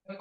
Kan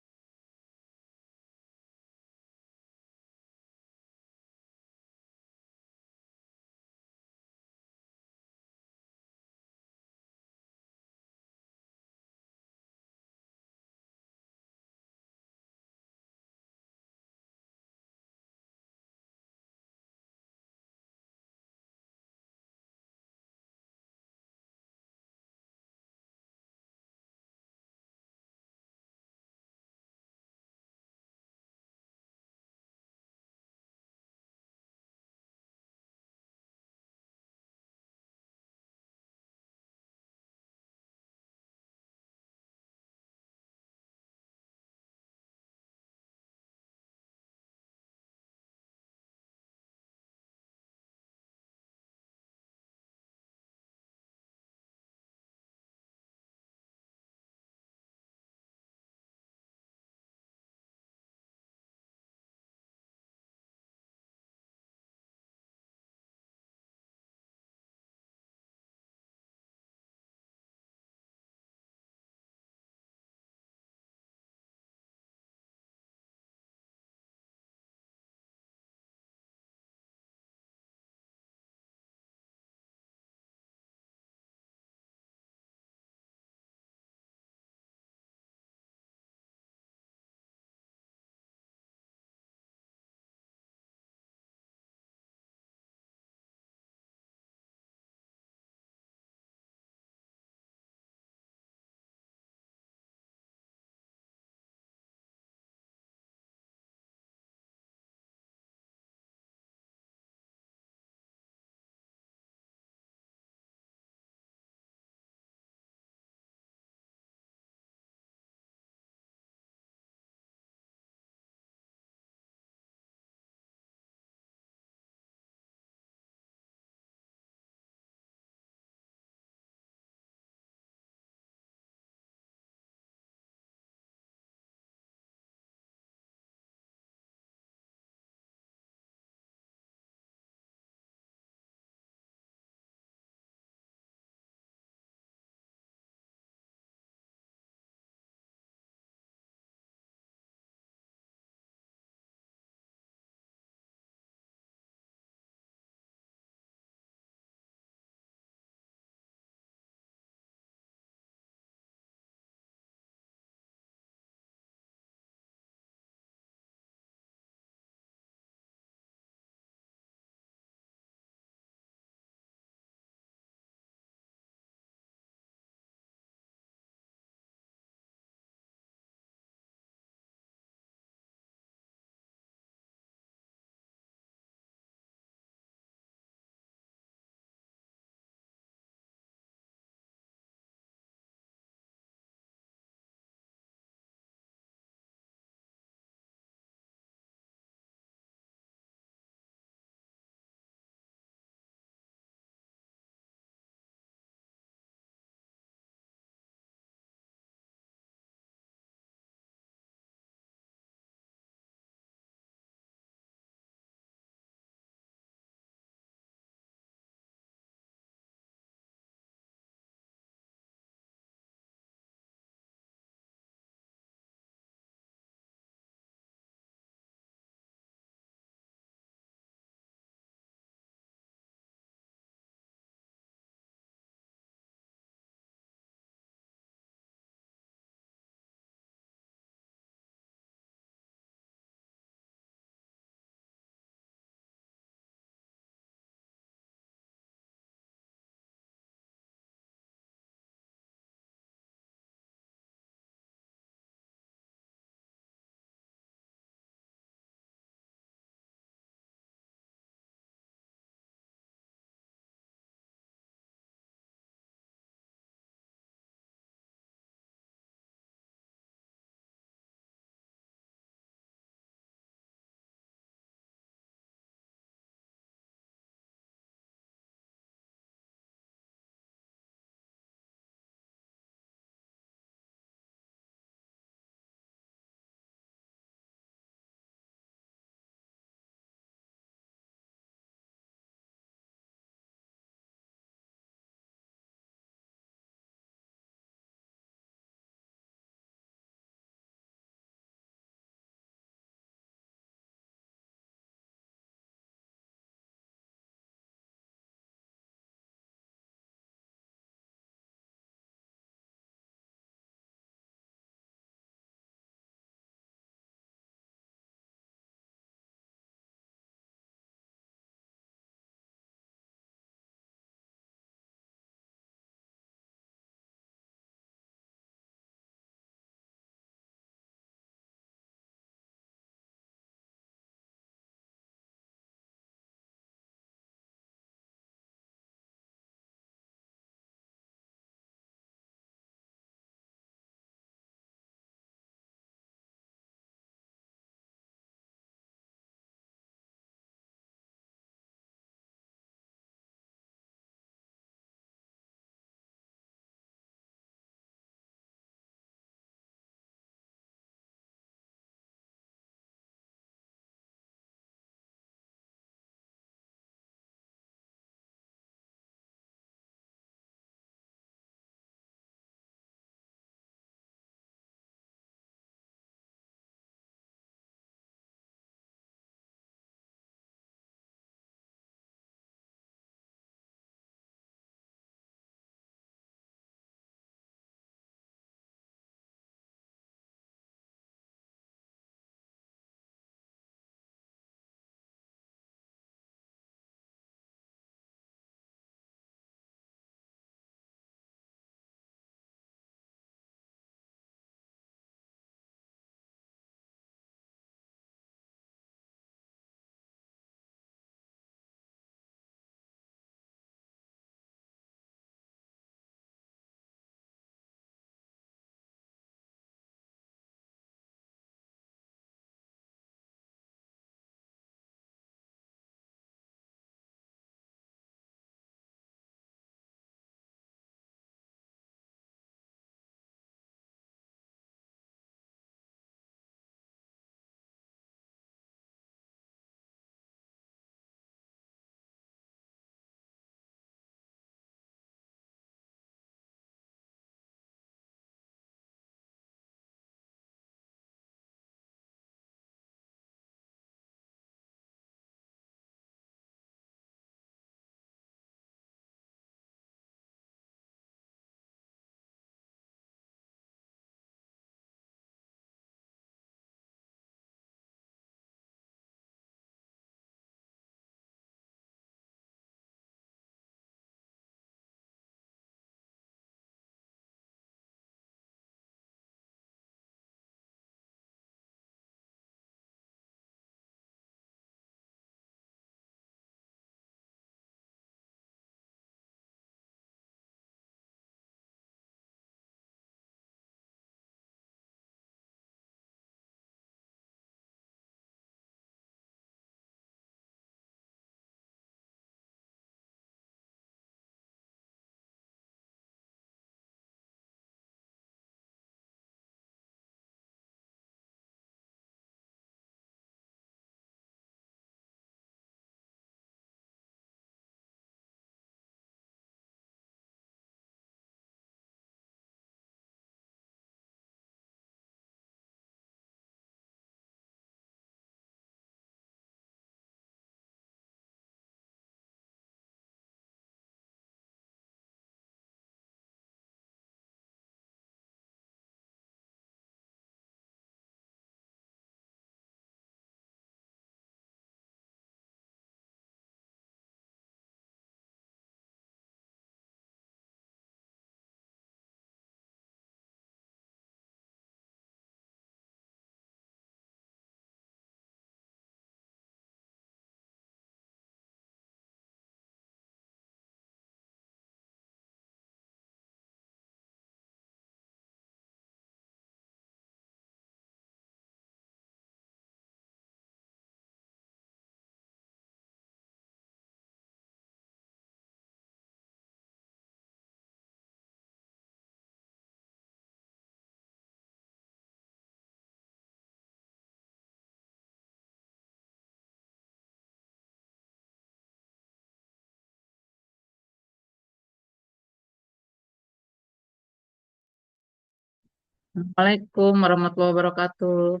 Assalamualaikum warahmatullahi wabarakatuh.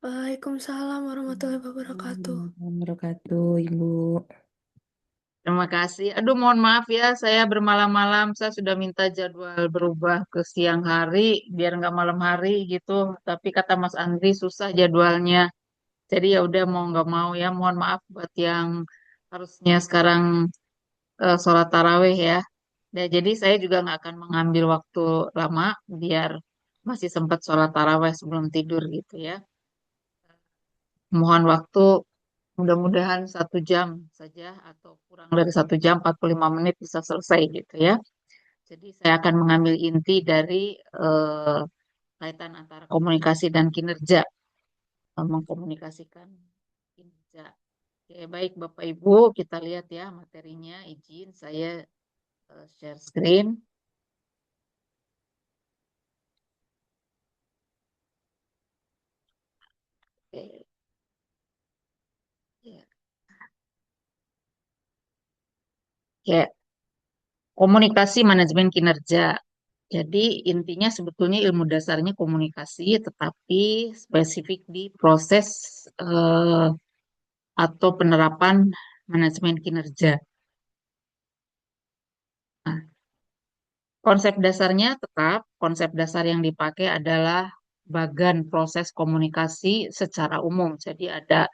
Waalaikumsalam warahmatullahi wabarakatuh. Warahmatullahi wabarakatuh, Ibu. Terima kasih. Aduh, mohon maaf ya, saya bermalam-malam. Saya sudah minta jadwal berubah ke siang hari, biar nggak malam hari gitu. Tapi kata Mas Andri susah jadwalnya. Jadi ya udah mau nggak mau ya, mohon maaf buat yang harusnya sekarang sholat tarawih ya. Nah, jadi saya juga nggak akan mengambil waktu lama, biar masih sempat sholat tarawih sebelum tidur gitu ya. Mohon waktu mudah-mudahan 1 jam saja atau kurang dari 1 jam 45 menit bisa selesai gitu ya. Jadi saya akan mengambil inti dari eh, kaitan antara komunikasi dan kinerja, mengkomunikasikan kinerja. Oke, baik Bapak Ibu, kita lihat ya materinya. Izin saya share screen. Oke, ya. Oke, komunikasi manajemen kinerja. Jadi intinya sebetulnya ilmu dasarnya komunikasi, tetapi spesifik di proses eh, atau penerapan manajemen kinerja. Nah, konsep dasarnya tetap, konsep dasar yang dipakai adalah bagan proses komunikasi secara umum. Jadi ada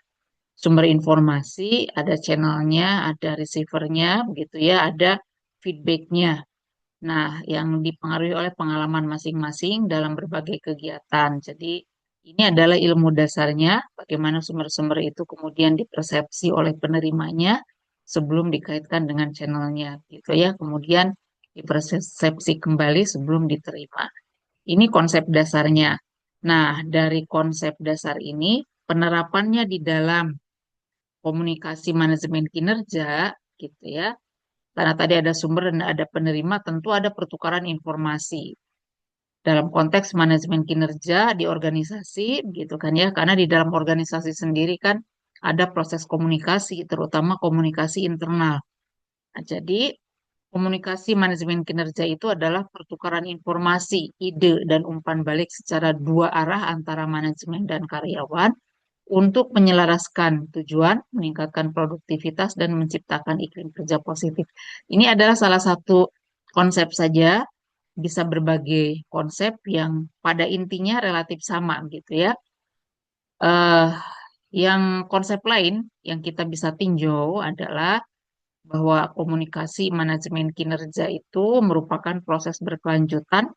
sumber informasi, ada channelnya, ada receivernya, begitu ya, ada feedbacknya. Nah, yang dipengaruhi oleh pengalaman masing-masing dalam berbagai kegiatan. Jadi, ini adalah ilmu dasarnya, bagaimana sumber-sumber itu kemudian dipersepsi oleh penerimanya sebelum dikaitkan dengan channelnya, gitu ya. Kemudian dipersepsi kembali sebelum diterima. Ini konsep dasarnya. Nah, dari konsep dasar ini, penerapannya di dalam komunikasi manajemen kinerja, gitu ya, karena tadi ada sumber dan ada penerima, tentu ada pertukaran informasi dalam konteks manajemen kinerja di organisasi, gitu kan ya. Karena di dalam organisasi sendiri kan ada proses komunikasi, terutama komunikasi internal. Nah, jadi komunikasi manajemen kinerja itu adalah pertukaran informasi, ide, dan umpan balik secara dua arah antara manajemen dan karyawan untuk menyelaraskan tujuan, meningkatkan produktivitas, dan menciptakan iklim kerja positif. Ini adalah salah satu konsep saja, bisa berbagai konsep yang pada intinya relatif sama gitu ya. Eh, yang konsep lain yang kita bisa tinjau adalah bahwa komunikasi manajemen kinerja itu merupakan proses berkelanjutan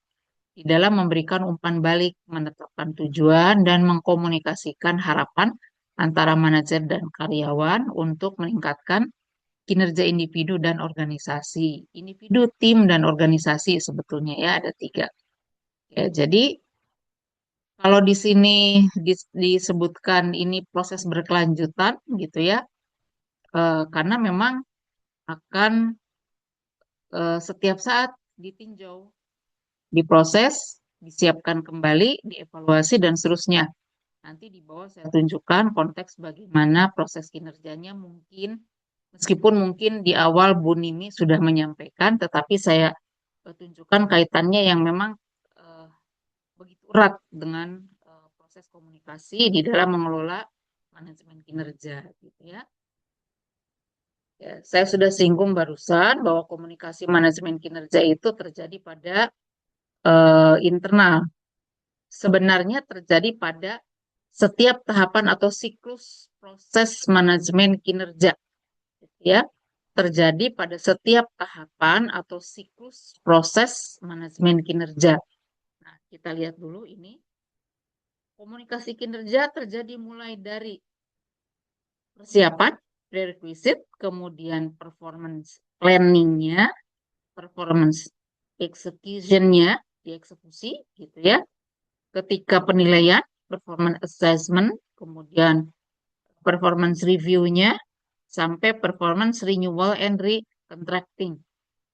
di dalam memberikan umpan balik, menetapkan tujuan, dan mengkomunikasikan harapan antara manajer dan karyawan untuk meningkatkan kinerja individu dan organisasi. Individu, tim, dan organisasi sebetulnya ya ada tiga. Ya, jadi kalau di sini disebutkan ini proses berkelanjutan gitu ya, karena memang akan setiap saat ditinjau, diproses, disiapkan kembali, dievaluasi, dan seterusnya. Nanti di bawah saya tunjukkan konteks bagaimana proses kinerjanya mungkin, meskipun mungkin di awal Bu Nini sudah menyampaikan, tetapi saya tunjukkan kaitannya yang memang eh, begitu erat dengan proses komunikasi di dalam mengelola manajemen kinerja, gitu ya. Ya, saya sudah singgung barusan bahwa komunikasi manajemen kinerja itu terjadi pada internal. Sebenarnya terjadi pada setiap tahapan atau siklus proses manajemen kinerja, ya, terjadi pada setiap tahapan atau siklus proses manajemen kinerja. Nah, kita lihat dulu ini. Komunikasi kinerja terjadi mulai dari persiapan, prerequisite, kemudian performance planning-nya, performance execution-nya, dieksekusi, gitu ya. Ketika penilaian, performance assessment, kemudian performance review-nya, sampai performance renewal and recontracting.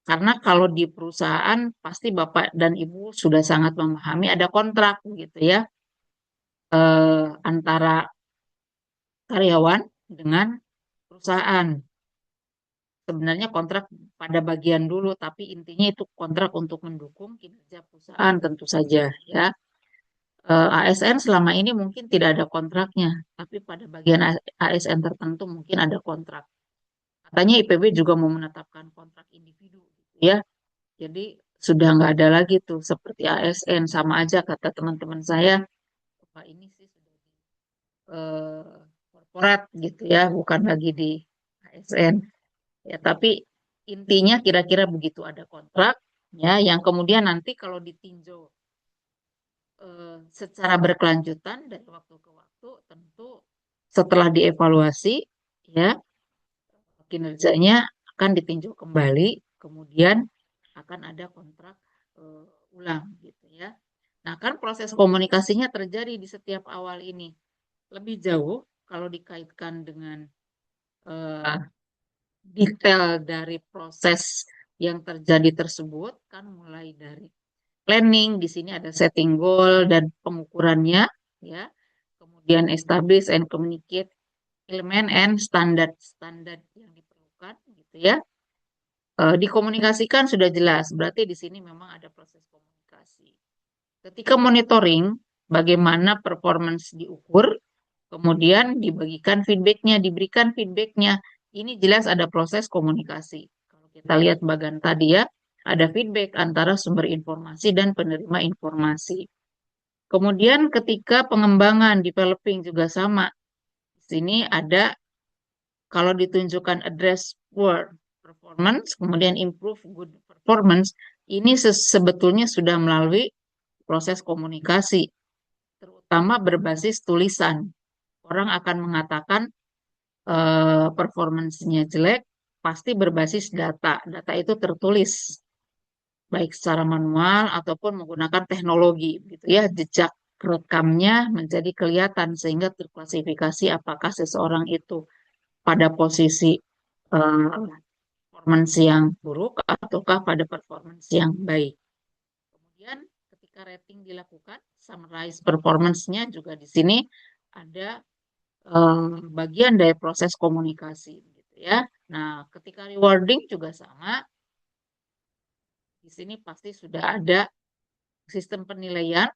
Karena kalau di perusahaan pasti Bapak dan Ibu sudah sangat memahami ada kontrak gitu ya, antara karyawan dengan perusahaan. sebenarnya kontrak pada bagian dulu, tapi intinya itu kontrak untuk mendukung kinerja perusahaan tentu saja ya. ASN selama ini mungkin tidak ada kontraknya, tapi pada bagian ASN tertentu mungkin ada kontrak. Katanya IPB juga mau menetapkan kontrak individu, gitu ya. Jadi sudah nggak ada lagi tuh seperti ASN, sama aja kata teman-teman saya, Pak ini sih sudah di korporat gitu ya, bukan lagi di ASN. Ya, tapi intinya kira-kira begitu, ada kontrak ya, yang kemudian nanti kalau ditinjau secara berkelanjutan dari waktu ke waktu, tentu setelah dievaluasi ya, kinerjanya akan ditinjau kembali, kemudian akan ada kontrak ulang gitu ya. Nah, kan proses komunikasinya terjadi di setiap awal ini. Lebih jauh kalau dikaitkan dengan eh, detail dari proses yang terjadi tersebut, kan mulai dari planning, di sini ada setting goal dan pengukurannya ya. Kemudian establish and communicate elemen and standar-standar yang diperlukan gitu ya. Dikomunikasikan sudah jelas, berarti di sini memang ada proses komunikasi. Ketika monitoring, bagaimana performance diukur, kemudian dibagikan feedbacknya, diberikan feedbacknya. Ini jelas ada proses komunikasi. Kalau kita lihat bagian tadi ya, ada feedback antara sumber informasi dan penerima informasi. Kemudian ketika pengembangan, developing juga sama. Di sini ada kalau ditunjukkan address poor performance, kemudian improve good performance, ini sebetulnya sudah melalui proses komunikasi, terutama berbasis tulisan. Orang akan mengatakan performance-nya jelek, pasti berbasis data. Data itu tertulis, baik secara manual ataupun menggunakan teknologi, gitu ya. Jejak rekamnya menjadi kelihatan sehingga terklasifikasi apakah seseorang itu pada posisi performance yang buruk ataukah pada performance yang baik. Kemudian ketika rating dilakukan, summarize performance-nya juga di sini ada bagian dari proses komunikasi gitu ya. Nah, ketika rewarding juga sama, di sini pasti sudah ada sistem penilaian,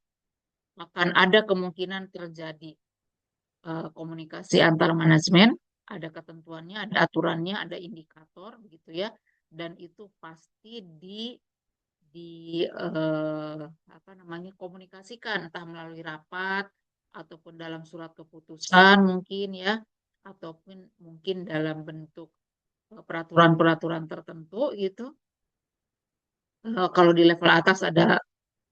akan ada kemungkinan terjadi komunikasi antar manajemen, ada ketentuannya, ada aturannya, ada indikator gitu ya, dan itu pasti di apa namanya komunikasikan entah melalui rapat ataupun dalam surat keputusan mungkin ya, ataupun mungkin dalam bentuk peraturan-peraturan tertentu gitu. Kalau di level atas ada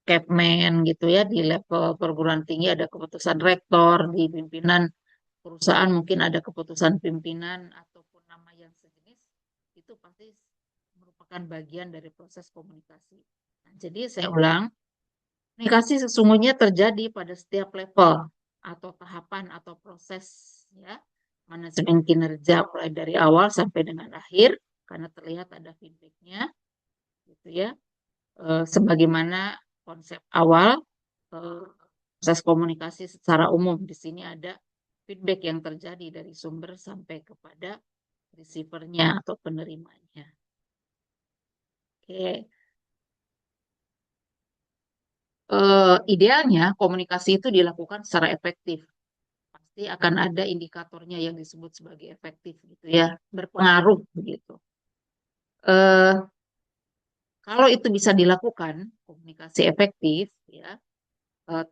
Kepmen gitu ya, di level perguruan tinggi ada keputusan rektor, di pimpinan perusahaan mungkin ada keputusan pimpinan ataupun nama yang sejenis, itu pasti merupakan bagian dari proses komunikasi. Nah, jadi saya ulang, komunikasi sesungguhnya terjadi pada setiap level atau tahapan atau proses ya, manajemen kinerja mulai dari awal sampai dengan akhir, karena terlihat ada feedbacknya gitu ya. Sebagaimana konsep awal, eh, proses komunikasi secara umum di sini ada feedback yang terjadi dari sumber sampai kepada receivernya atau penerimanya. Oke. Idealnya komunikasi itu dilakukan secara efektif. Pasti akan ada indikatornya yang disebut sebagai efektif gitu ya, berpengaruh begitu. Eh, Kalau itu bisa dilakukan, komunikasi efektif ya,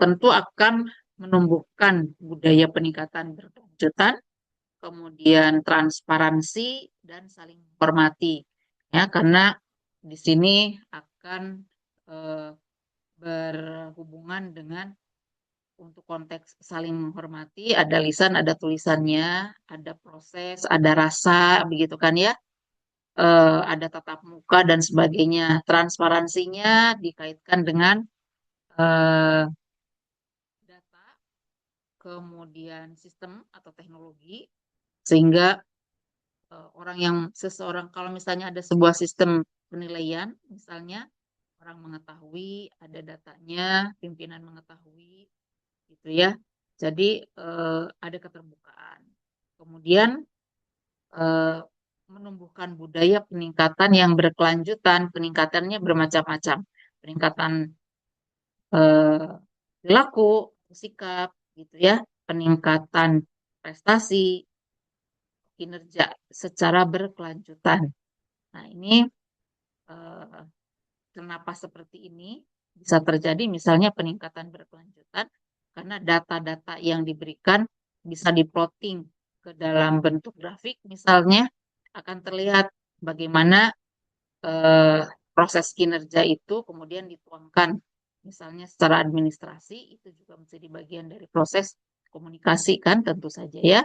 tentu akan menumbuhkan budaya peningkatan berkelanjutan, kemudian transparansi dan saling menghormati ya, karena di sini akan eh, berhubungan dengan untuk konteks saling menghormati, ada lisan, ada tulisannya, ada proses, ada rasa, begitu kan ya, ada tatap muka dan sebagainya. Transparansinya dikaitkan dengan eh, data, kemudian sistem atau teknologi, sehingga orang yang seseorang, kalau misalnya ada sebuah sistem penilaian, misalnya orang mengetahui, ada datanya, pimpinan mengetahui, gitu ya. Jadi ada keterbukaan. Kemudian eh, menumbuhkan budaya peningkatan yang berkelanjutan. Peningkatannya bermacam-macam. Peningkatan perilaku, sikap, gitu ya. Peningkatan prestasi, kinerja secara berkelanjutan. Nah, ini eh, kenapa seperti ini bisa terjadi? Misalnya peningkatan berkelanjutan karena data-data yang diberikan bisa diplotting ke dalam bentuk grafik, misalnya akan terlihat bagaimana eh, proses kinerja itu kemudian dituangkan, misalnya secara administrasi itu juga menjadi bagian dari proses komunikasi kan tentu saja ya.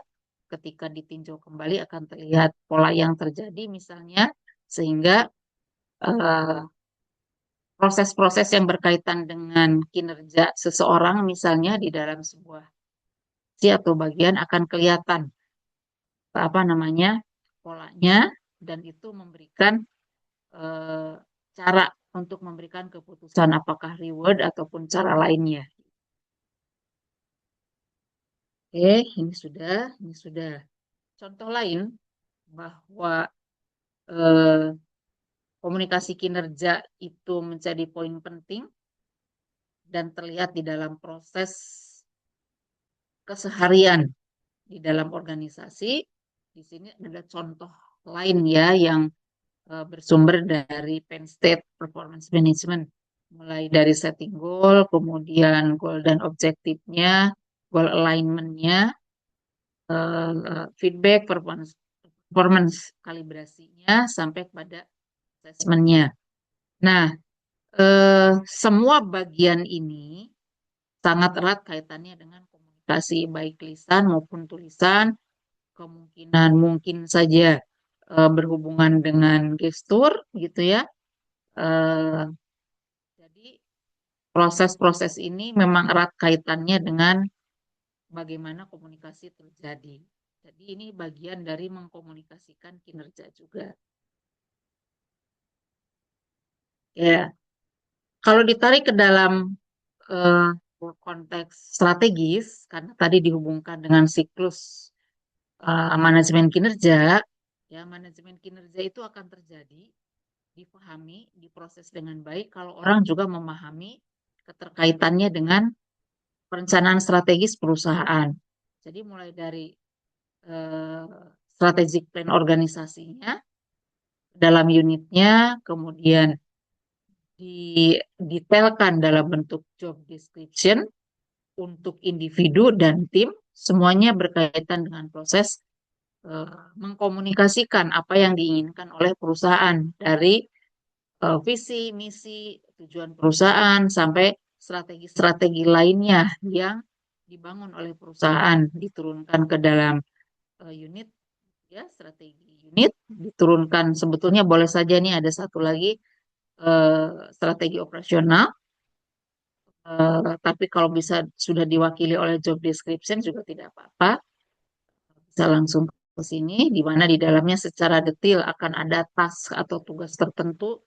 Ketika ditinjau kembali akan terlihat pola yang terjadi misalnya, sehingga eh, proses-proses yang berkaitan dengan kinerja seseorang misalnya di dalam sebuah si atau bagian akan kelihatan apa namanya polanya, dan itu memberikan eh, cara untuk memberikan keputusan apakah reward ataupun cara lainnya. Oke, ini sudah. Contoh lain bahwa eh, komunikasi kinerja itu menjadi poin penting dan terlihat di dalam proses keseharian di dalam organisasi. Di sini ada contoh lain ya yang bersumber dari Penn State Performance Management. Mulai dari setting goal, kemudian goal dan objektifnya, goal alignment-nya, feedback, performance kalibrasinya, sampai pada assessment-nya. Nah, semua bagian ini sangat erat kaitannya dengan komunikasi, baik lisan maupun tulisan, kemungkinan mungkin saja berhubungan dengan gestur gitu ya. Eh, jadi proses-proses ini memang erat kaitannya dengan bagaimana komunikasi terjadi. Jadi ini bagian dari mengkomunikasikan kinerja juga. Ya, kalau ditarik ke dalam eh, konteks strategis, karena tadi dihubungkan dengan siklus manajemen kinerja, ya manajemen kinerja itu akan terjadi, dipahami, diproses dengan baik kalau orang juga memahami keterkaitannya dengan perencanaan strategis perusahaan. Jadi mulai dari eh, strategic plan organisasinya dalam unitnya, kemudian didetailkan dalam bentuk job description untuk individu dan tim, semuanya berkaitan dengan proses mengkomunikasikan apa yang diinginkan oleh perusahaan dari visi, misi, tujuan perusahaan sampai strategi-strategi lainnya yang dibangun oleh perusahaan diturunkan ke dalam unit, ya strategi unit diturunkan, sebetulnya boleh saja nih ada satu lagi strategi operasional, tapi kalau bisa sudah diwakili oleh job description juga tidak apa-apa, bisa langsung ke sini di mana di dalamnya secara detail akan ada task atau tugas tertentu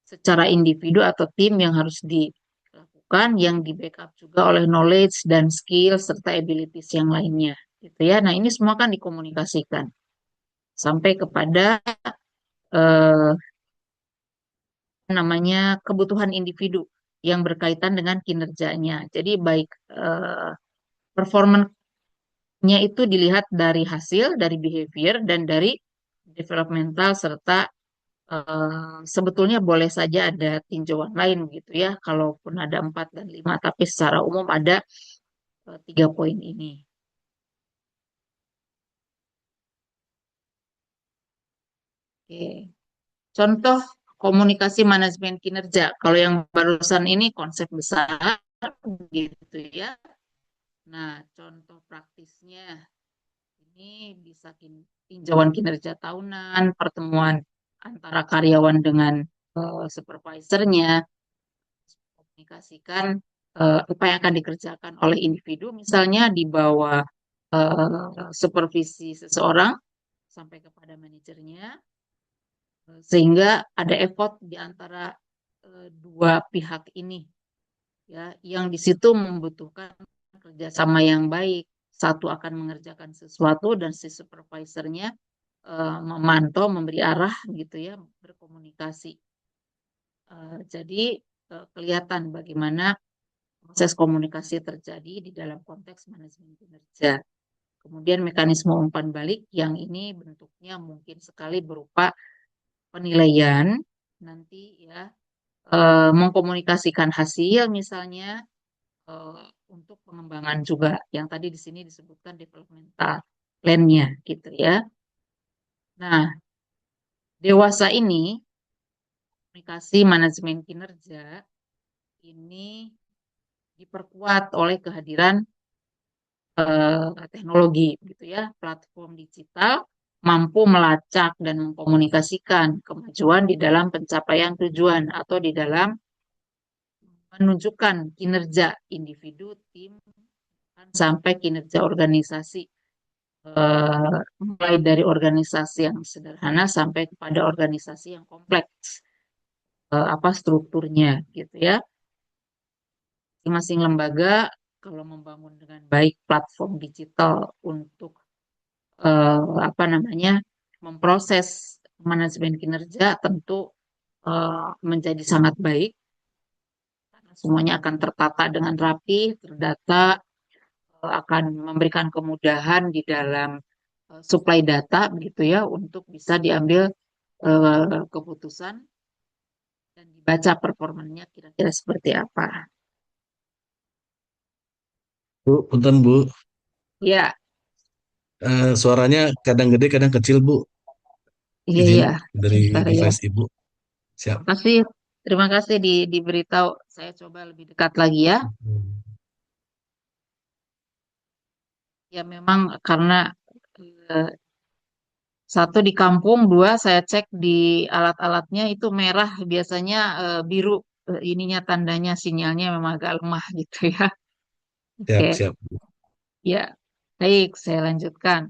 secara individu atau tim yang harus dilakukan, yang di backup juga oleh knowledge dan skill serta abilities yang lainnya gitu ya. Nah, ini semua kan dikomunikasikan sampai kepada eh, namanya kebutuhan individu yang berkaitan dengan kinerjanya. Jadi baik performanya itu dilihat dari hasil, dari behavior, dan dari developmental serta sebetulnya boleh saja ada tinjauan lain gitu ya. Kalaupun ada 4 dan 5, tapi secara umum ada 3 poin ini. Oke. Contoh komunikasi manajemen kinerja. Kalau yang barusan ini konsep besar gitu ya. Nah, contoh praktisnya ini bisa tinjauan kinerja tahunan, pertemuan antara karyawan dengan supervisornya, komunikasikan apa yang akan dikerjakan oleh individu, misalnya di bawah supervisi seseorang sampai kepada manajernya, sehingga ada effort di antara dua pihak ini, ya, yang di situ membutuhkan kerjasama yang baik. Satu akan mengerjakan sesuatu dan si supervisornya memantau, memberi arah gitu ya, berkomunikasi. Jadi kelihatan bagaimana proses komunikasi terjadi di dalam konteks manajemen kinerja. Kemudian mekanisme umpan balik yang ini bentuknya mungkin sekali berupa penilaian nanti ya, mengkomunikasikan hasil misalnya, eh, untuk pengembangan juga yang tadi di sini disebutkan developmental plan-nya gitu ya. Nah, dewasa ini komunikasi manajemen kinerja ini diperkuat oleh kehadiran teknologi gitu ya, platform digital mampu melacak dan mengkomunikasikan kemajuan di dalam pencapaian tujuan atau di dalam menunjukkan kinerja individu, tim, sampai kinerja organisasi. Mulai dari organisasi yang sederhana sampai kepada organisasi yang kompleks, apa strukturnya gitu ya. Masing-masing lembaga kalau membangun dengan baik platform digital untuk apa namanya memproses manajemen kinerja tentu menjadi sangat baik karena semuanya akan tertata dengan rapi, terdata, akan memberikan kemudahan di dalam supply data begitu ya untuk bisa diambil keputusan dan dibaca performanya kira-kira seperti apa. Bu, punten Bu. Ya, Suaranya kadang gede, kadang kecil Bu. iya, Izin iya. dari Sebentar ya. device Ibu. Siap. Makasih, terima kasih diberitahu. Saya coba lebih dekat lagi ya. Ya memang karena eh, satu di kampung, dua saya cek di alat-alatnya itu merah, biasanya biru, ininya tandanya sinyalnya memang agak lemah gitu ya. Siap, Oke, siap. ya baik saya lanjutkan.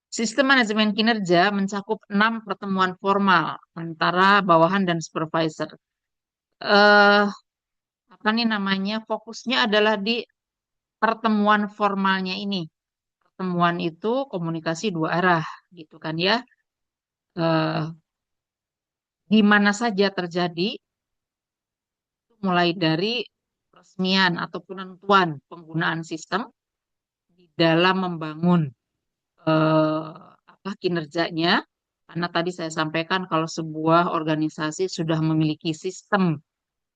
Sistem manajemen kinerja mencakup 6 pertemuan formal antara bawahan dan supervisor. Eh, Apa nih namanya? Fokusnya adalah di pertemuan formalnya ini. Pertemuan itu komunikasi dua arah, gitu kan ya. Eh, di mana saja terjadi, mulai dari peresmian atau penentuan penggunaan sistem di dalam membangun eh, apa kinerjanya. Karena tadi saya sampaikan kalau sebuah organisasi sudah memiliki sistem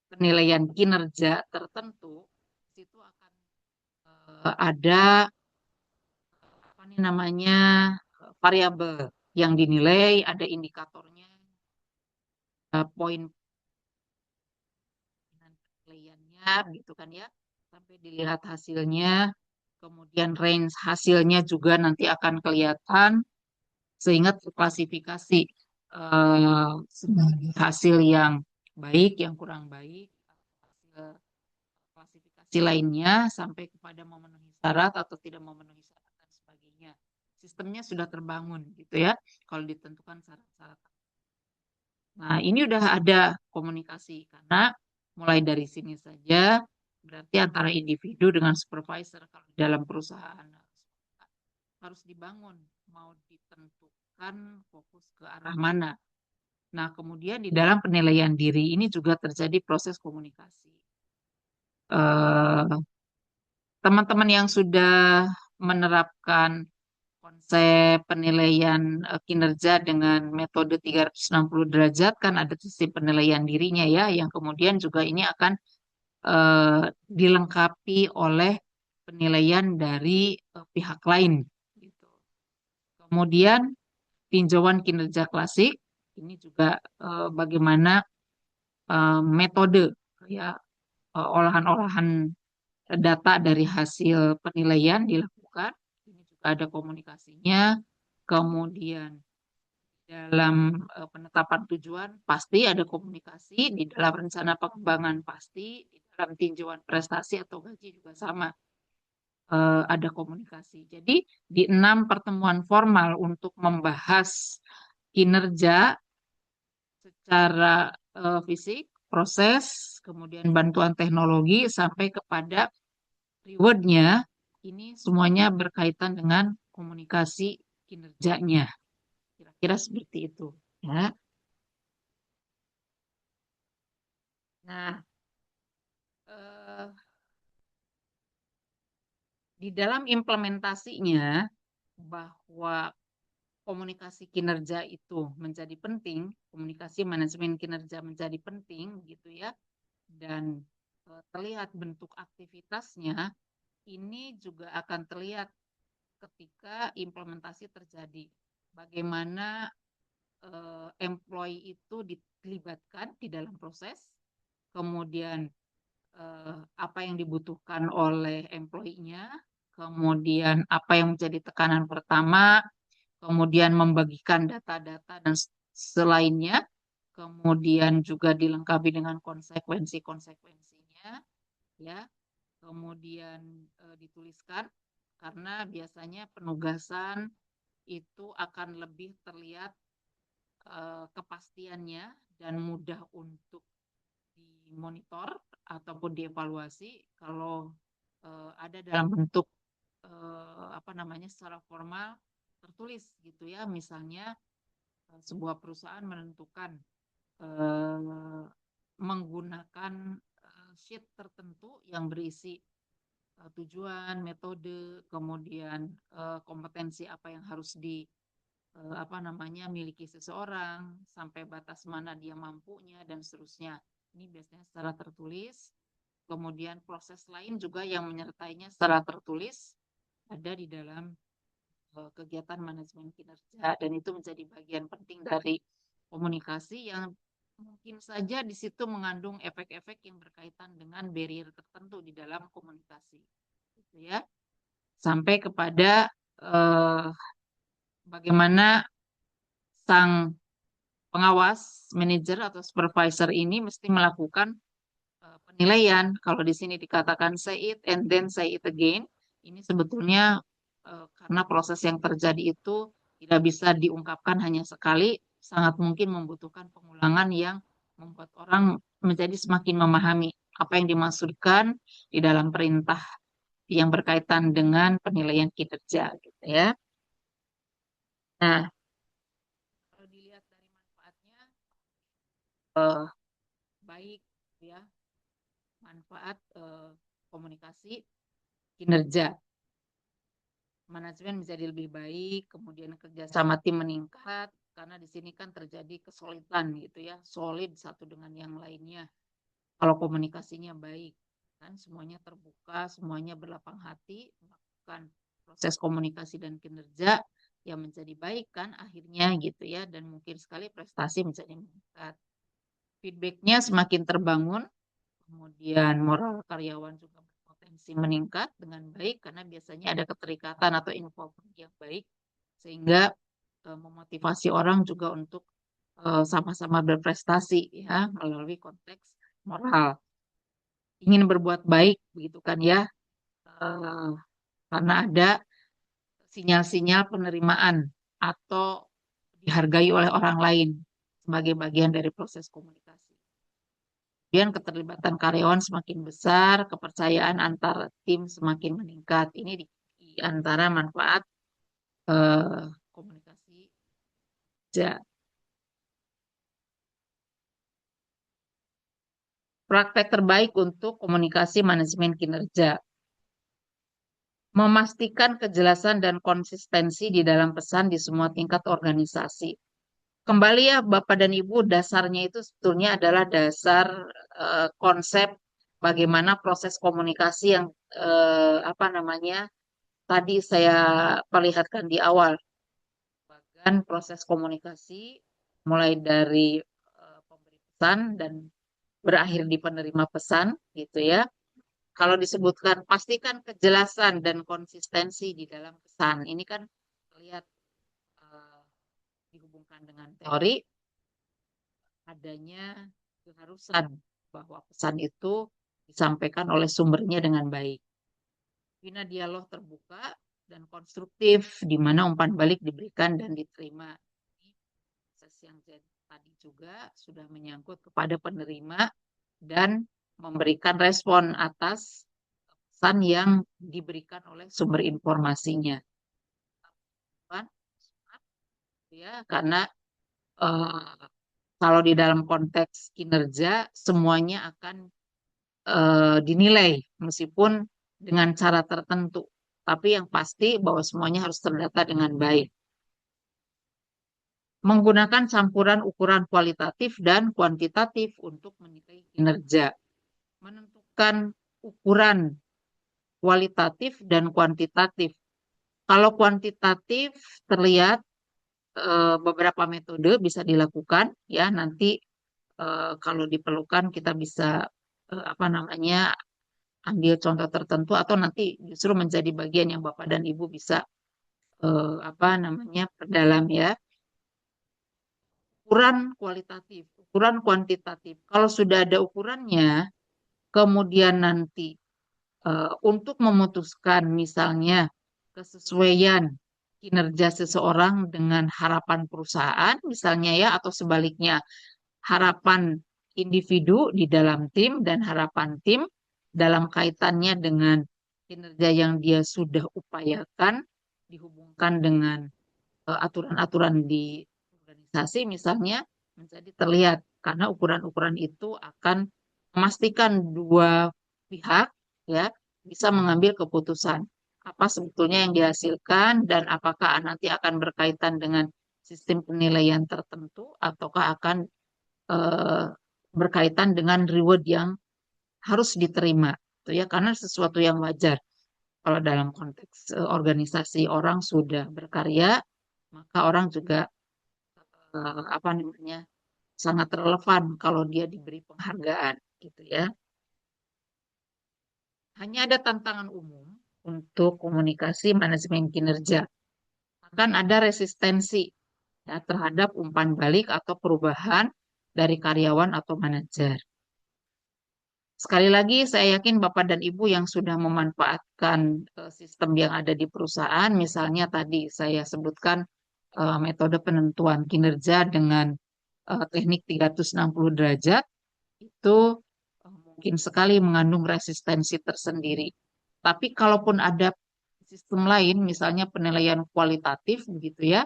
penilaian kinerja tertentu, di situ akan ada apa nih namanya variabel yang dinilai, ada indikatornya, poin penilaiannya, gitu kan ya, sampai dilihat hasilnya, kemudian range hasilnya juga nanti akan kelihatan, sehingga terklasifikasi sebagai hasil yang baik, yang kurang baik, hasil klasifikasi lainnya sampai kepada memenuhi syarat atau tidak memenuhi syarat dan sebagainya. Sistemnya sudah terbangun gitu ya, kalau ditentukan syarat-syarat. Nah, ini udah ada komunikasi karena mulai dari sini saja berarti antara individu dengan supervisor kalau di dalam perusahaan harus dibangun, mau ditentukan fokus ke arah mana. Nah, kemudian di dalam penilaian diri ini juga terjadi proses komunikasi. Eh, Teman-teman yang sudah menerapkan konsep penilaian kinerja dengan metode 360 derajat kan ada sisi penilaian dirinya ya, yang kemudian juga ini akan dilengkapi oleh penilaian dari pihak lain. Gitu. Kemudian tinjauan kinerja klasik ini juga bagaimana metode ya, olahan-olahan data dari hasil penilaian dilakukan. Ini juga ada komunikasinya. Kemudian dalam penetapan tujuan pasti ada komunikasi, di dalam rencana pengembangan pasti, di dalam tinjauan prestasi atau gaji juga sama, ada komunikasi. Jadi di 6 pertemuan formal untuk membahas kinerja secara fisik, proses, kemudian bantuan teknologi sampai kepada rewardnya, ini semuanya berkaitan dengan komunikasi kinerjanya. Kira seperti itu. Ya. Nah, eh, di dalam implementasinya bahwa komunikasi kinerja itu menjadi penting, komunikasi manajemen kinerja menjadi penting gitu ya, dan terlihat bentuk aktivitasnya, ini juga akan terlihat ketika implementasi terjadi. Bagaimana employee itu dilibatkan di dalam proses, kemudian apa yang dibutuhkan oleh employee-nya, kemudian apa yang menjadi tekanan pertama, kemudian membagikan data-data dan selainnya, kemudian juga dilengkapi dengan konsekuensi-konsekuensinya, ya, kemudian dituliskan karena biasanya penugasan itu akan lebih terlihat kepastiannya dan mudah untuk dimonitor ataupun dievaluasi kalau ada dalam bentuk apa namanya secara formal tertulis gitu ya, misalnya sebuah perusahaan menentukan menggunakan sheet tertentu yang berisi tujuan, metode, kemudian kompetensi apa yang harus di apa namanya miliki seseorang, sampai batas mana dia mampunya dan seterusnya. Ini biasanya secara tertulis. Kemudian proses lain juga yang menyertainya secara tertulis ada di dalam kegiatan manajemen kinerja, dan itu menjadi bagian penting dari komunikasi yang mungkin saja di situ mengandung efek-efek yang berkaitan dengan barrier tertentu di dalam komunikasi, gitu ya. Sampai kepada bagaimana sang pengawas, manajer atau supervisor ini mesti melakukan penilaian. Kalau di sini dikatakan say it and then say it again, ini sebetulnya karena proses yang terjadi itu tidak bisa diungkapkan hanya sekali, sangat mungkin membutuhkan pengulangan yang membuat orang menjadi semakin memahami apa yang dimaksudkan di dalam perintah yang berkaitan dengan penilaian kinerja, gitu ya. Nah, kalau dilihat dari manfaatnya, baik ya, manfaat komunikasi kinerja manajemen menjadi lebih baik, kemudian kerjasama tim meningkat, karena di sini kan terjadi kesulitan gitu ya, solid satu dengan yang lainnya. Kalau komunikasinya baik, kan semuanya terbuka, semuanya berlapang hati, melakukan proses komunikasi dan kinerja yang menjadi baik kan akhirnya gitu ya, dan mungkin sekali prestasi menjadi meningkat. Feedbacknya semakin terbangun, kemudian moral karyawan juga berpotensi meningkat dengan baik karena biasanya ada keterikatan atau involvement yang baik sehingga memotivasi orang juga untuk sama-sama berprestasi ya melalui konteks moral. Ingin berbuat baik begitu kan ya, eh, karena ada sinyal-sinyal penerimaan atau dihargai oleh orang lain sebagai bagian dari proses komunikasi. Kemudian keterlibatan karyawan semakin besar, kepercayaan antar tim semakin meningkat. Ini di antara manfaat komunikasi kerja. Praktek terbaik untuk komunikasi manajemen kinerja. Memastikan kejelasan dan konsistensi di dalam pesan di semua tingkat organisasi. Kembali ya Bapak dan Ibu, dasarnya itu sebetulnya adalah dasar konsep bagaimana proses komunikasi yang apa namanya tadi saya perlihatkan di awal. Bagian proses komunikasi mulai dari pemberi pesan dan berakhir di penerima pesan gitu ya. Kalau disebutkan pastikan kejelasan dan konsistensi di dalam pesan. Ini kan terlihat eh, dihubungkan dengan teori adanya keharusan bahwa pesan itu disampaikan oleh sumbernya dengan baik. Bina dialog terbuka dan konstruktif di mana umpan balik diberikan dan diterima. Ini proses yang tadi juga sudah menyangkut kepada penerima dan memberikan respon atas pesan yang diberikan oleh sumber informasinya. ya, karena eh, kalau di dalam konteks kinerja semuanya akan dinilai meskipun dengan cara tertentu, tapi yang pasti bahwa semuanya harus terdata dengan baik. Menggunakan campuran ukuran kualitatif dan kuantitatif untuk menilai kinerja. Menentukan ukuran kualitatif dan kuantitatif. Kalau kuantitatif terlihat beberapa metode bisa dilakukan ya, nanti kalau diperlukan kita bisa apa namanya ambil contoh tertentu atau nanti justru menjadi bagian yang Bapak dan Ibu bisa apa namanya perdalam ya. Ukuran kualitatif, ukuran kuantitatif. Kalau sudah ada ukurannya, kemudian nanti untuk memutuskan misalnya kesesuaian kinerja seseorang dengan harapan perusahaan misalnya ya, atau sebaliknya harapan individu di dalam tim dan harapan tim dalam kaitannya dengan kinerja yang dia sudah upayakan dihubungkan dengan aturan-aturan di organisasi misalnya menjadi terlihat karena ukuran-ukuran itu akan memastikan dua pihak ya bisa mengambil keputusan apa sebetulnya yang dihasilkan dan apakah nanti akan berkaitan dengan sistem penilaian tertentu ataukah akan eh, berkaitan dengan reward yang harus diterima itu ya karena sesuatu yang wajar kalau dalam konteks organisasi orang sudah berkarya maka orang juga apa namanya sangat relevan kalau dia diberi penghargaan gitu ya. Hanya ada tantangan umum untuk komunikasi manajemen kinerja. Akan ada resistensi ya, terhadap umpan balik atau perubahan dari karyawan atau manajer. Sekali lagi, saya yakin Bapak dan Ibu yang sudah memanfaatkan sistem yang ada di perusahaan, misalnya tadi saya sebutkan metode penentuan kinerja dengan teknik 360 derajat, itu mungkin sekali mengandung resistensi tersendiri. Tapi kalaupun ada sistem lain, misalnya penilaian kualitatif, begitu ya,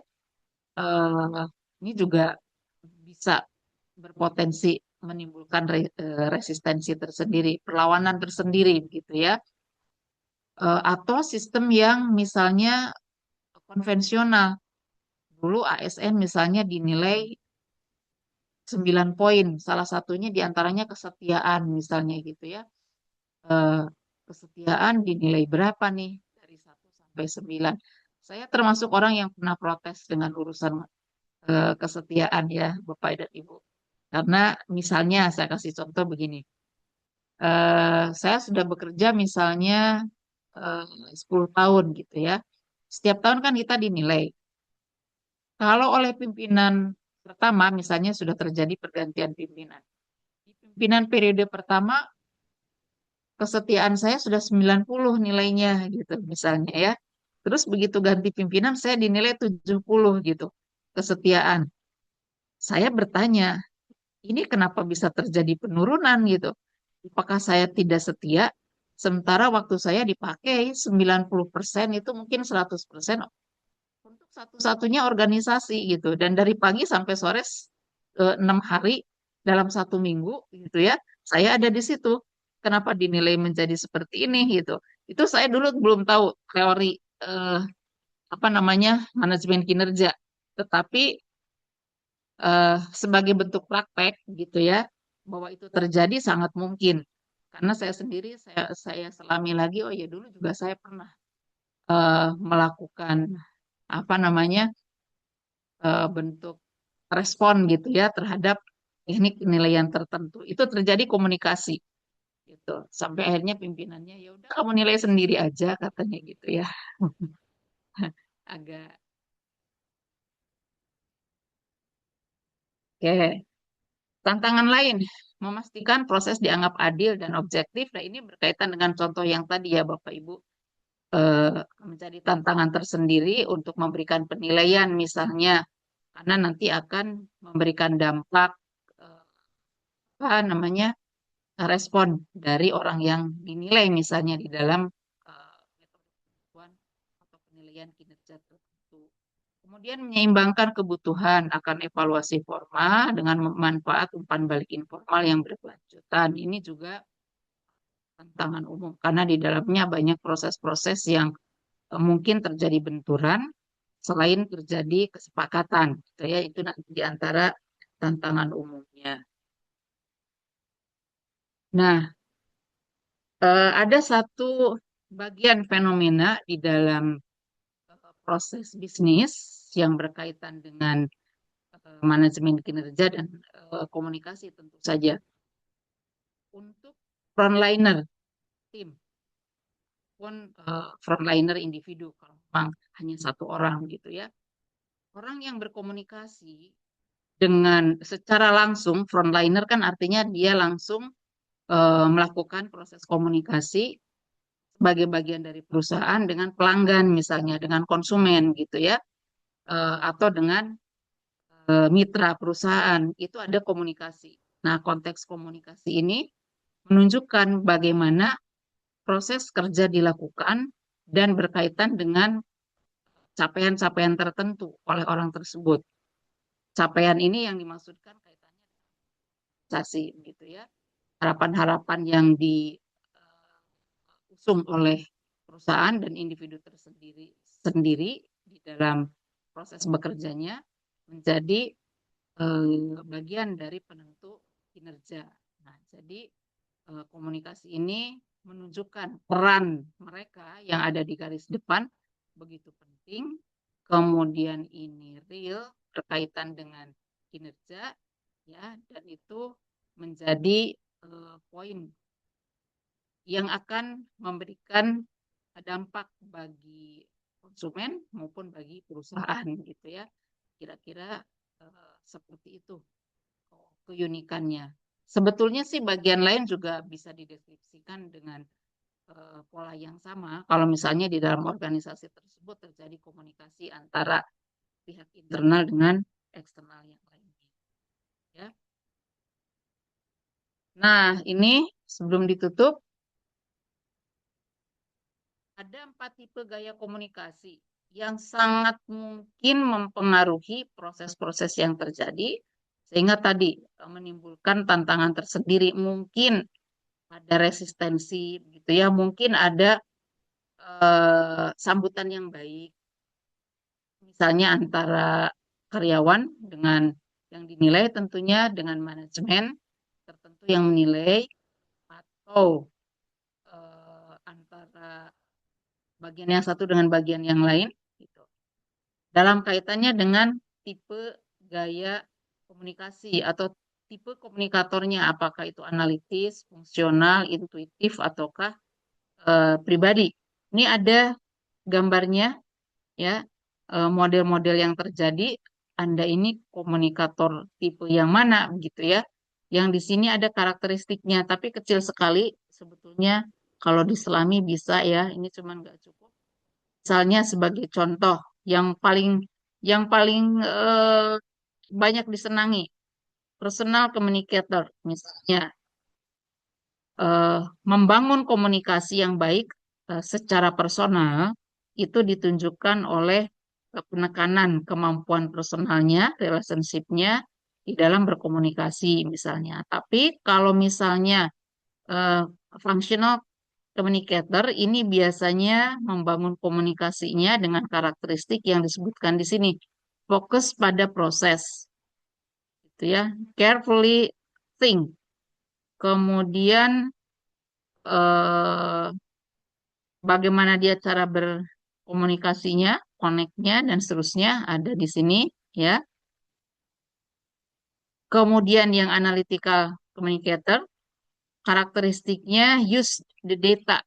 ini juga bisa berpotensi menimbulkan resistensi tersendiri, perlawanan tersendiri, gitu ya. Atau sistem yang misalnya konvensional. Dulu ASN misalnya dinilai 9 poin, salah satunya diantaranya kesetiaan misalnya gitu ya. Eh, Kesetiaan dinilai berapa nih dari 1 sampai 9. Saya termasuk orang yang pernah protes dengan urusan kesetiaan ya Bapak dan Ibu. Karena misalnya saya kasih contoh begini. Saya sudah bekerja misalnya eh, 10 tahun gitu ya. Setiap tahun kan kita dinilai. Kalau oleh pimpinan pertama misalnya sudah terjadi pergantian pimpinan. Di pimpinan periode pertama kesetiaan saya sudah 90 nilainya gitu misalnya ya. Terus begitu ganti pimpinan saya dinilai 70 gitu kesetiaan. Saya bertanya, ini kenapa bisa terjadi penurunan gitu? Apakah saya tidak setia? Sementara waktu saya dipakai 90% itu mungkin 100% untuk satu-satunya organisasi gitu. Dan dari pagi sampai sore 6 hari dalam 1 minggu gitu ya, saya ada di situ. Kenapa dinilai menjadi seperti ini gitu? Itu saya dulu belum tahu teori eh, apa namanya manajemen kinerja. Tetapi sebagai bentuk praktek gitu ya, bahwa itu terjadi sangat mungkin. Karena saya sendiri saya selami lagi, oh ya dulu juga saya pernah melakukan apa namanya bentuk respon gitu ya terhadap teknik penilaian tertentu. Itu terjadi komunikasi gitu. Sampai akhirnya pimpinannya ya udah kamu nilai sendiri aja katanya gitu ya. Agak oke. Tantangan lain memastikan proses dianggap adil dan objektif. Nah, ini berkaitan dengan contoh yang tadi ya Bapak Ibu menjadi tantangan tersendiri untuk memberikan penilaian misalnya karena nanti akan memberikan dampak eh, apa namanya respon dari orang yang dinilai misalnya di dalam metode penentuan atau penilaian kinerja tertentu. Kemudian menyeimbangkan kebutuhan akan evaluasi formal dengan manfaat umpan balik informal yang berkelanjutan. Ini juga tantangan umum karena di dalamnya banyak proses-proses yang mungkin terjadi benturan selain terjadi kesepakatan, gitu ya. Itu nanti di antara tantangan umumnya. Nah, ada satu bagian fenomena di dalam proses bisnis yang berkaitan dengan manajemen kinerja dan komunikasi tentu saja. Untuk frontliner tim pun frontliner individu kalau memang hanya satu orang gitu ya. Orang yang berkomunikasi dengan secara langsung, frontliner kan artinya dia langsung melakukan proses komunikasi sebagai bagian dari perusahaan dengan pelanggan misalnya, dengan konsumen gitu ya, atau dengan mitra perusahaan, itu ada komunikasi. Nah, konteks komunikasi ini menunjukkan bagaimana proses kerja dilakukan dan berkaitan dengan capaian-capaian tertentu oleh orang tersebut. Capaian ini yang dimaksudkan kaitannya dengan organisasi gitu ya. Harapan-harapan yang diusung oleh perusahaan dan individu sendiri di dalam proses bekerjanya menjadi bagian dari penentu kinerja. Nah, jadi komunikasi ini menunjukkan peran mereka yang ada di garis depan begitu penting. Kemudian ini real berkaitan dengan kinerja ya, dan itu menjadi poin yang akan memberikan dampak bagi konsumen maupun bagi perusahaan gitu ya. Kira-kira seperti itu keunikannya. Sebetulnya sih bagian lain juga bisa dideskripsikan dengan pola yang sama. Kalau misalnya di dalam organisasi tersebut terjadi komunikasi antara pihak internal dengan eksternal yang lainnya. Ya. Nah, ini sebelum ditutup, ada 4 tipe gaya komunikasi yang sangat mungkin mempengaruhi proses-proses yang terjadi, sehingga tadi menimbulkan tantangan tersendiri. Mungkin ada resistensi, gitu ya. Mungkin ada sambutan yang baik, misalnya antara karyawan dengan yang dinilai tentunya dengan manajemen tertentu yang menilai, atau antara bagian yang satu dengan bagian yang lain gitu. Dalam kaitannya dengan tipe gaya komunikasi atau tipe komunikatornya, apakah itu analitis, fungsional, intuitif, ataukah pribadi. Ini ada gambarnya ya, model-model yang terjadi. Anda ini komunikator tipe yang mana gitu ya. Yang di sini ada karakteristiknya, tapi kecil sekali sebetulnya. Kalau diselami bisa ya, ini cuman nggak cukup. Misalnya sebagai contoh yang paling banyak disenangi, personal communicator misalnya, membangun komunikasi yang baik secara personal itu ditunjukkan oleh penekanan kemampuan personalnya, relationship-nya di dalam berkomunikasi misalnya. Tapi kalau misalnya uh, functional communicator ini biasanya membangun komunikasinya dengan karakteristik yang disebutkan di sini. Fokus pada proses, gitu ya. Carefully think. Kemudian eh, bagaimana dia cara berkomunikasinya, connect-nya dan seterusnya ada di sini ya. Kemudian yang analytical communicator, karakteristiknya use the data.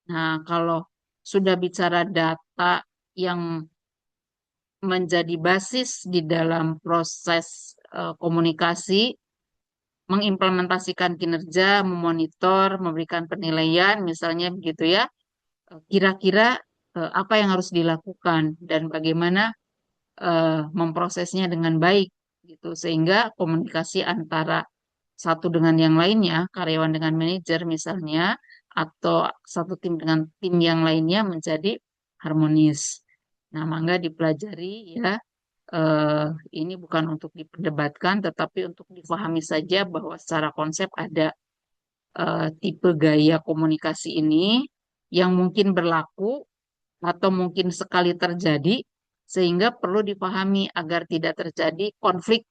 Nah, kalau sudah bicara data yang menjadi basis di dalam proses komunikasi, mengimplementasikan kinerja, memonitor, memberikan penilaian, misalnya begitu ya. Kira-kira apa yang harus dilakukan dan bagaimana memprosesnya dengan baik gitu, sehingga komunikasi antara satu dengan yang lainnya, karyawan dengan manajer misalnya, atau satu tim dengan tim yang lainnya menjadi harmonis. Nah, mangga dipelajari ya. Eh, ini bukan untuk diperdebatkan, tetapi untuk difahami saja bahwa secara konsep ada tipe gaya komunikasi ini yang mungkin berlaku atau mungkin sekali terjadi, sehingga perlu dipahami agar tidak terjadi konflik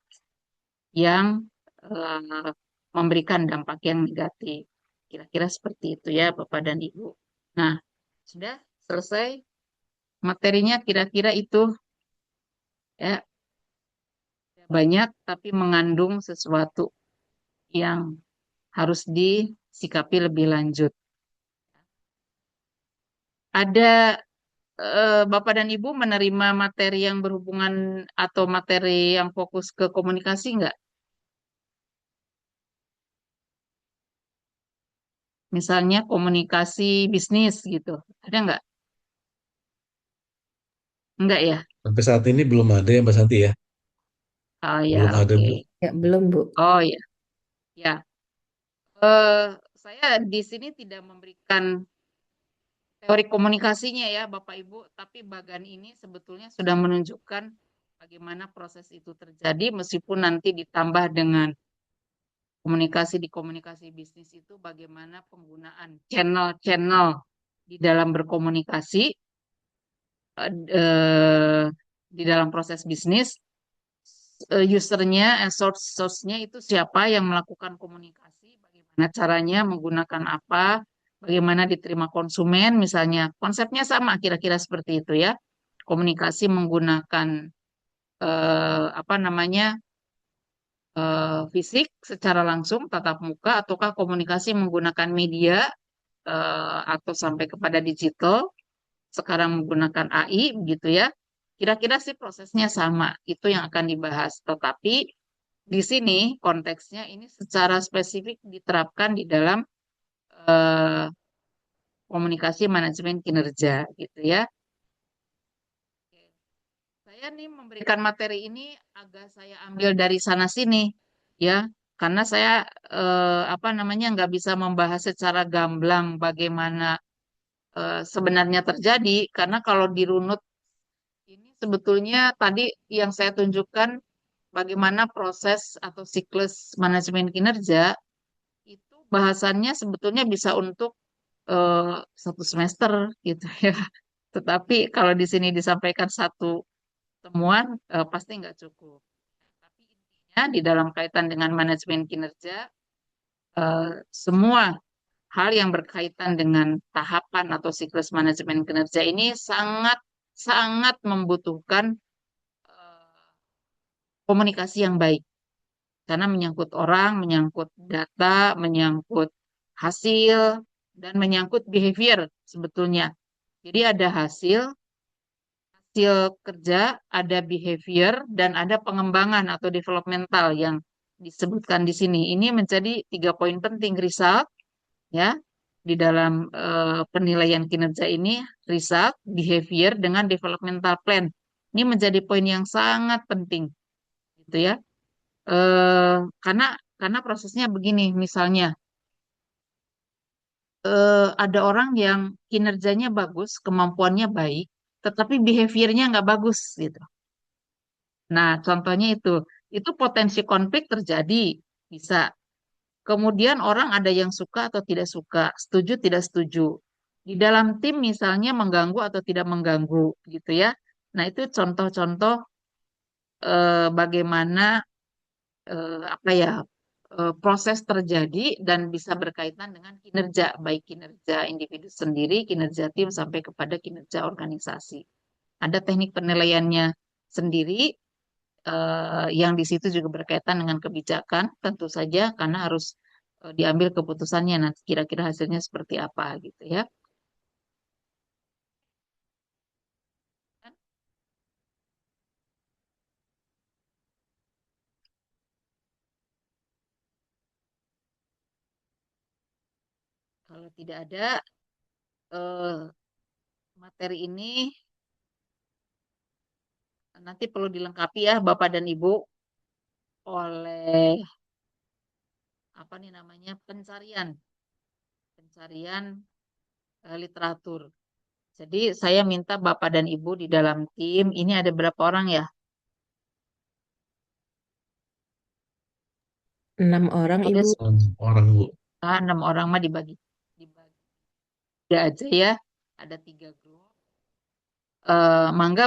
yang eh, memberikan dampak yang negatif. Kira-kira seperti itu ya, Bapak dan Ibu. Nah, sudah selesai materinya kira-kira itu ya, banyak tapi mengandung sesuatu yang harus disikapi lebih lanjut. Ada Bapak dan Ibu menerima materi yang berhubungan atau materi yang fokus ke komunikasi nggak? Misalnya komunikasi bisnis gitu. Ada nggak? Nggak ya? Sampai saat ini belum ada ya Mbak Santi ya. Oh Belum ya, ada oke. Bu. Ya, belum, Bu. Oh ya, ya. Eh, saya di sini tidak memberikan teori komunikasinya ya, Bapak Ibu, tapi bagan ini sebetulnya sudah menunjukkan bagaimana proses itu terjadi, meskipun nanti ditambah dengan komunikasi di komunikasi bisnis itu bagaimana penggunaan channel-channel di dalam berkomunikasi eh, di dalam proses bisnis, usernya, source-nya itu siapa yang melakukan komunikasi, bagaimana caranya, menggunakan apa, bagaimana diterima konsumen, misalnya konsepnya sama kira-kira seperti itu ya. Komunikasi menggunakan apa namanya fisik secara langsung tatap muka ataukah komunikasi menggunakan media atau sampai kepada digital sekarang menggunakan AI begitu ya. Kira-kira sih prosesnya sama, itu yang akan dibahas. Tetapi di sini konteksnya ini secara spesifik diterapkan di dalam eh, komunikasi manajemen kinerja gitu ya. Saya nih memberikan materi ini agak saya ambil dari sana sini ya, karena saya apa namanya nggak bisa membahas secara gamblang bagaimana sebenarnya terjadi, karena kalau dirunut ini sebetulnya tadi yang saya tunjukkan bagaimana proses atau siklus manajemen kinerja itu bahasannya sebetulnya bisa untuk satu semester gitu ya. Tetapi kalau di sini disampaikan satu temuan pasti nggak cukup. Tapi intinya di dalam kaitan dengan manajemen kinerja, semua hal yang berkaitan dengan tahapan atau siklus manajemen kinerja ini sangat sangat membutuhkan eh, komunikasi yang baik karena menyangkut orang, menyangkut data, menyangkut hasil dan menyangkut behavior sebetulnya. Jadi ada hasil kerja, ada behavior dan ada pengembangan atau developmental yang disebutkan di sini. Ini menjadi 3 poin penting result ya di dalam penilaian kinerja ini, result, behavior dengan developmental plan. Ini menjadi poin yang sangat penting gitu ya. Eh, karena prosesnya begini, misalnya ada orang yang kinerjanya bagus, kemampuannya baik, tetapi behaviornya nggak bagus gitu. Nah, contohnya itu potensi konflik terjadi, bisa. Kemudian orang ada yang suka atau tidak suka, setuju tidak setuju. Di dalam tim misalnya mengganggu atau tidak mengganggu, gitu ya. Nah, itu contoh-contoh bagaimana apa ya proses terjadi dan bisa berkaitan dengan kinerja, baik kinerja individu sendiri, kinerja tim sampai kepada kinerja organisasi. Ada teknik penilaiannya sendiri yang di situ juga berkaitan dengan kebijakan, tentu saja karena harus diambil keputusannya nanti kira-kira hasilnya seperti apa gitu ya. Kalau tidak ada eh, materi ini nanti perlu dilengkapi ya Bapak dan Ibu oleh apa nih namanya pencarian pencarian literatur. Jadi saya minta Bapak dan Ibu di dalam tim, ini ada berapa orang ya? 6 orang, Ada Ibu. Orang Bu. 6 orang mah dibagi tiga aja ya. Ada 3 grup. Mangga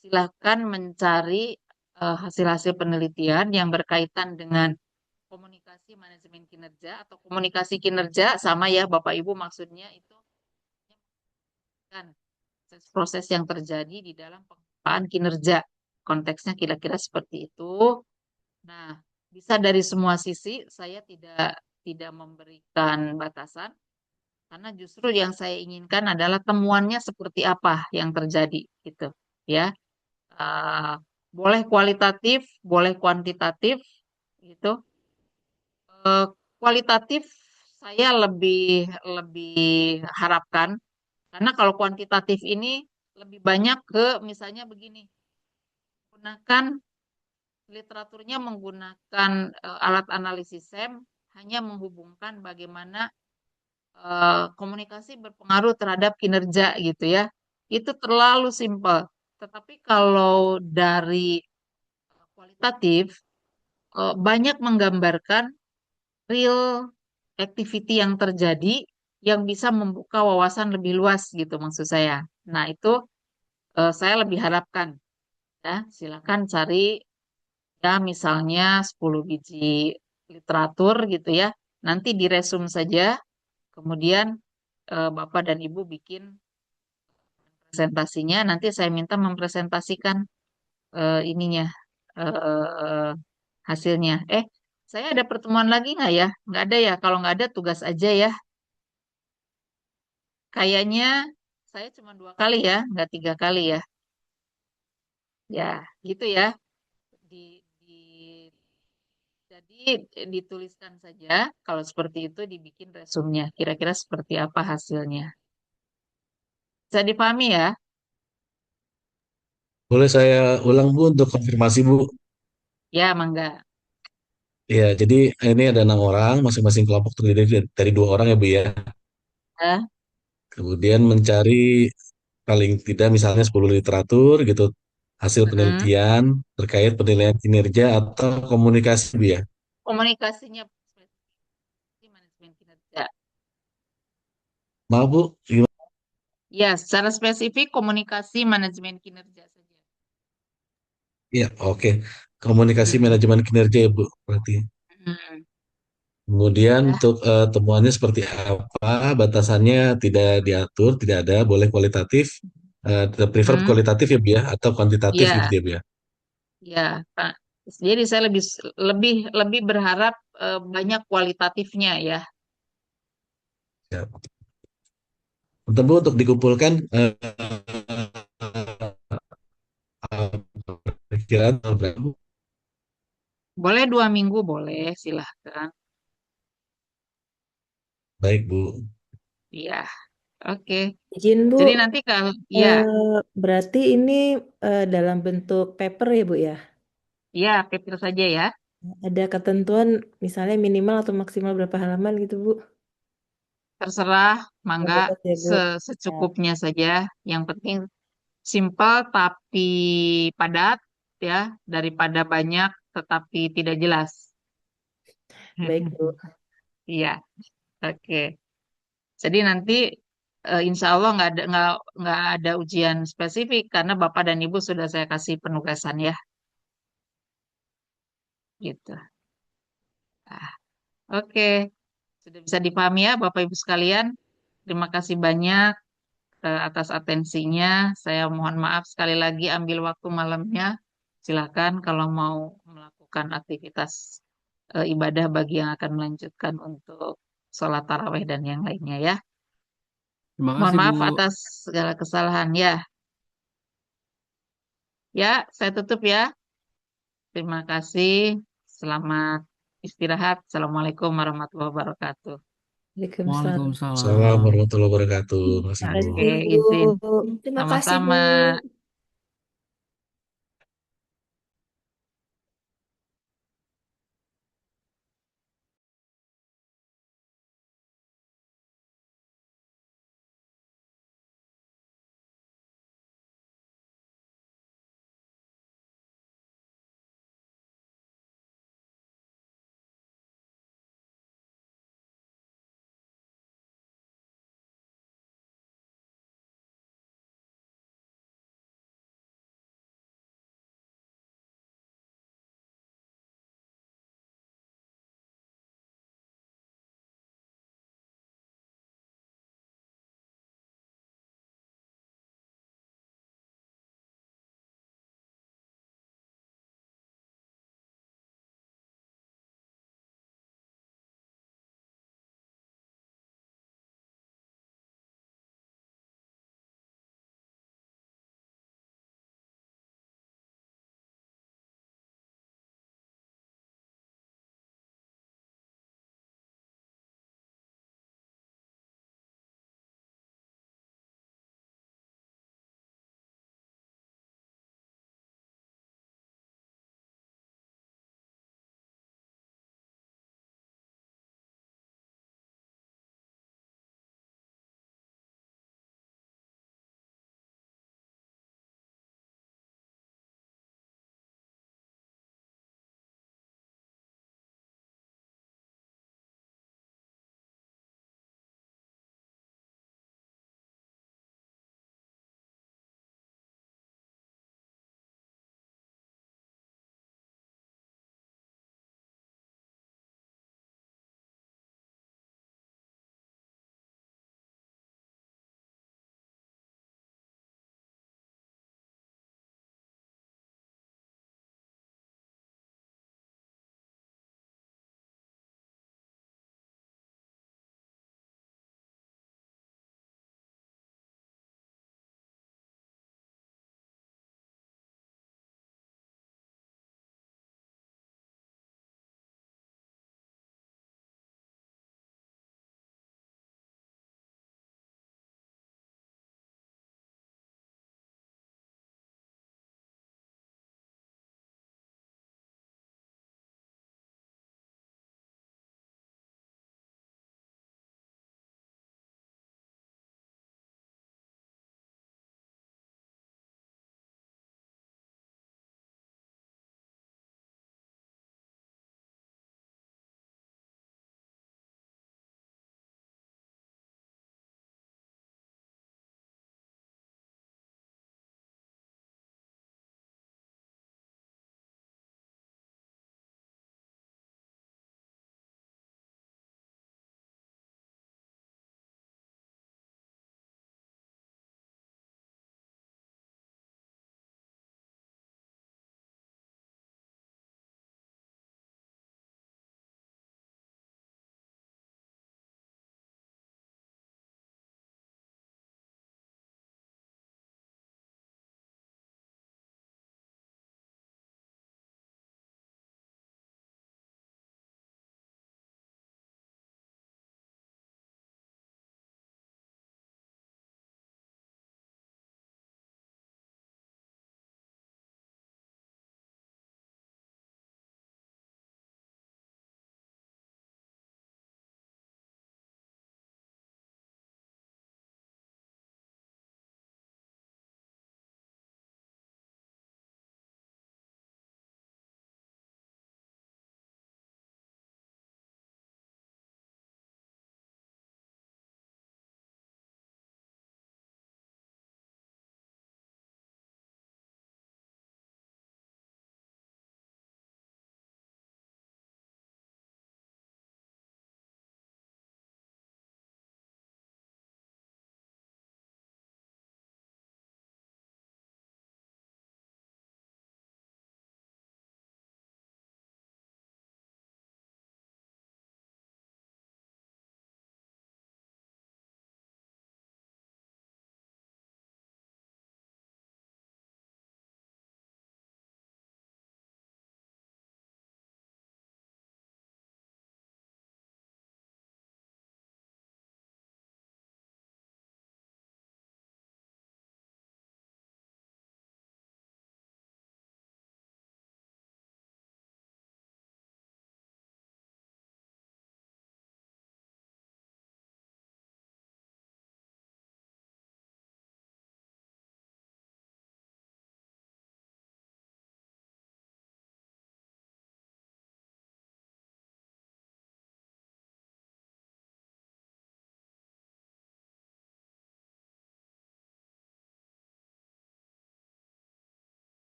silahkan mencari hasil-hasil penelitian yang berkaitan dengan komunikasi manajemen kinerja atau komunikasi kinerja sama ya Bapak Ibu maksudnya itu kan proses yang terjadi di dalam pengembangan kinerja. Konteksnya kira-kira seperti itu. Nah, bisa dari semua sisi, saya tidak memberikan batasan karena justru yang saya inginkan adalah temuannya seperti apa yang terjadi gitu, ya. Eh, Boleh kualitatif, boleh kuantitatif gitu. Eh, Kualitatif saya lebih lebih harapkan karena kalau kuantitatif ini lebih banyak ke misalnya begini, gunakan literaturnya menggunakan alat analisis SEM hanya menghubungkan bagaimana komunikasi berpengaruh terhadap kinerja gitu ya. Itu terlalu simpel. Tetapi kalau dari kualitatif banyak menggambarkan real activity yang terjadi yang bisa membuka wawasan lebih luas gitu maksud saya. Nah, itu saya lebih harapkan ya. Silakan cari ya misalnya 10 biji literatur gitu ya. Nanti diresum saja, kemudian Bapak dan Ibu bikin presentasinya. Nanti saya minta mempresentasikan ininya eh, hasilnya. Saya ada pertemuan lagi nggak ya? Nggak ada ya. Kalau nggak ada tugas aja ya. Kayaknya saya cuma 2 kali ya, nggak 3 kali ya. Ya, gitu ya. Jadi dituliskan saja, kalau seperti itu dibikin resumnya. Kira-kira seperti apa hasilnya. Bisa dipahami ya? Boleh saya ulang Bu untuk konfirmasi Bu? Ya, mangga. Ya, jadi ini ada 6 orang, masing-masing kelompok terdiri dari 2 orang ya Bu ya. Ya. Kemudian mencari paling tidak misalnya 10 literatur gitu, hasil Mm-mm. penelitian terkait penilaian kinerja atau komunikasi Bu ya. Komunikasinya spesifik manajemen kinerja. Maaf Bu, gimana? Ya, secara spesifik komunikasi manajemen kinerja saja. Ya, oke. Komunikasi Mm-mm. manajemen kinerja ya Bu, berarti. Mm-mm. Kemudian Ya. untuk temuannya seperti apa, batasannya tidak diatur, tidak ada, boleh kualitatif, prefer Mm. kualitatif ya Bu ya, atau kuantitatif gitu Ya, ya Bu ya. ya, Pak. Jadi saya lebih lebih lebih berharap banyak kualitatifnya ya. Ya. Untuk Bu, untuk dikumpulkan perkiraan berapa Bu? Boleh 2 minggu, boleh, silahkan. Baik Bu. Iya, oke. Izin, Bu. Jadi nanti kalau ya, Berarti ini dalam bentuk paper ya, Bu ya? ya kecil saja ya. Ada ketentuan misalnya minimal atau maksimal berapa halaman gitu, Bu? Terserah, Oh, mangga bebas ya, Bu. Ya. secukupnya saja. Yang penting simpel tapi padat ya, daripada banyak tetapi tidak jelas. Baik, Bu. Iya, oke. Jadi nanti insya Allah nggak ada ujian spesifik karena Bapak dan Ibu sudah saya kasih penugasan ya, gitu. Ah, oke, sudah bisa dipahami ya Bapak Ibu sekalian. Terima kasih banyak atas atensinya. Saya mohon maaf sekali lagi ambil waktu malamnya. Silakan kalau mau melakukan aktivitas ibadah bagi yang akan melanjutkan untuk sholat tarawih dan yang lainnya ya. Terima Mohon kasih, Bu. maaf atas segala kesalahan ya. Ya, saya tutup ya. Terima kasih. Selamat istirahat. Assalamualaikum warahmatullahi wabarakatuh. Waalaikumsalam. Assalamualaikum Waalaikumsalam. warahmatullahi wabarakatuh. Terima kasih Bu. Terima Oke, kasih, Bu. izin. Terima kasih, Sama-sama. Bu.